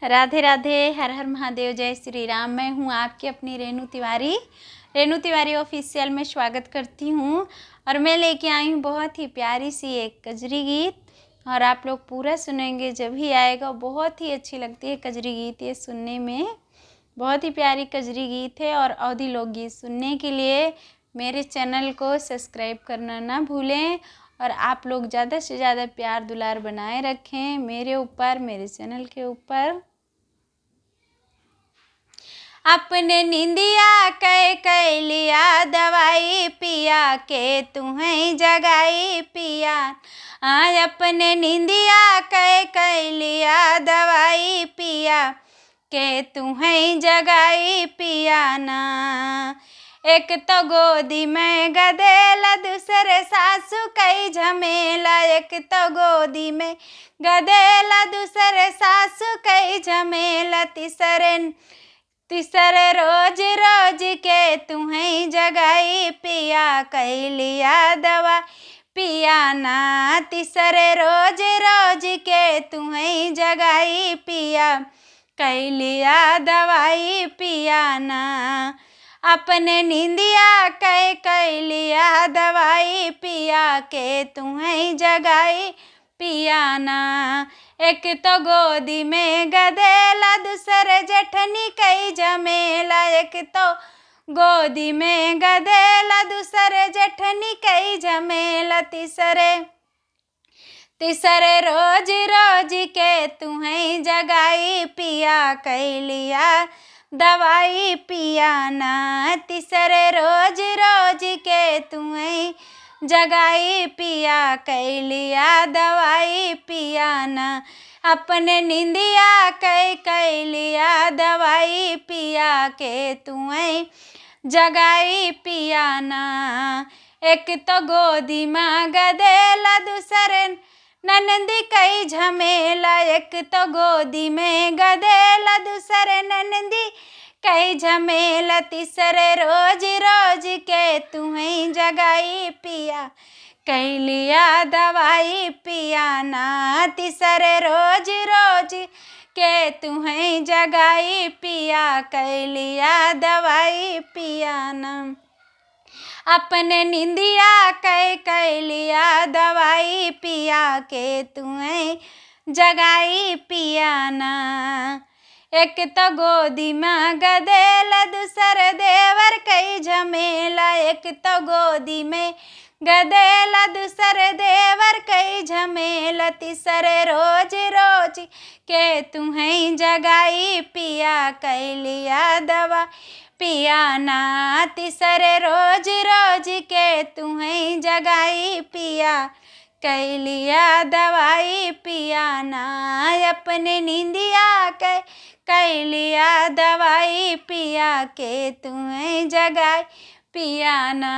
राधे राधे, हर हर महादेव, जय श्री राम। मैं हूँ आपकी अपनी रेणु तिवारी ऑफिशियल में स्वागत करती हूँ। और मैं लेके आई हूँ बहुत ही प्यारी सी एक कजरी गीत, और आप लोग पूरा सुनेंगे जब ही आएगा। बहुत ही अच्छी लगती है कजरी गीत ये सुनने में, बहुत ही प्यारी कजरी गीत है। और अवधी लोकगीत सुनने के लिए मेरे चैनल को सब्सक्राइब करना ना भूलें, और आप लोग ज़्यादा से ज़्यादा प्यार दुलार बनाए रखें मेरे ऊपर, मेरे चैनल के ऊपर। अपने निंदिया कह लिया दवाई पिया के तुम्हें जगाई पिया। अपने निंदिया कह लिया दवाई पिया के तुम्हें जगाई पिया ना। एक तो गोदी में गदेला, दूसरे सासू कई झमेला। एक तो गोदी में गदेला, दूसरे सासू कई झमेला। तीसरे रोज रोज के तुम्हें जगाई पिया कह लिया दवा पिया ना। तीसरे रोज रोज के तुम्हें जगाई पिया कह लिया दवाई पिया ना। अपने निंदिया कह लिया दवाई पिया के तुम्हें जगाई पिया ना। एक तो गोदी में गदेला, दूसरे जेठनी कई झमेला। एक तो गोदी में गदेला, दूसरे जेठनी कई झमेला। तीसरे रोज रोज के तुम्हें जगाई पिया कह लिया दवाई पिया ना। तीसरे रोज रोज के तुम्हें जगाई पिया कह लिया दवाई पिया ना। अपने निंदिया कह लिया दवाई पिया के तुम्हें जगाई पिया ना। एक तो गोदी में गदेला, दूसरे ननदी कई झमेला। एक तो गोदी में गदेला, दूसरे ननदी कई झमेला। तीसरे रोज रोज के तुम्हें जगाई पिया कह लिया दवाई पिया ना। तीसरे रोज रोज के तुम्हें जगाई पिया कह लिया दवाई पिया ना। अपने निंदिया कह लिया दवाई पिया के तुम्हें जगाई पिया ना। एक तो गोदी में गदेला, दूसरे देवर कई झमेला। एक तो गोदी में गदेला, दूसरे देवर कई झमेला। तीसरे रोज रोज के तुम्हें जगाई पिया कह लिया दवा पिया ना। तीसरे रोज रोज के तुम्हें जगाई पिया कह लिया दवाई पिया ना। अपने निंदिया कह लिया दवाई पिया के तुम्हें जगाई पिया ना।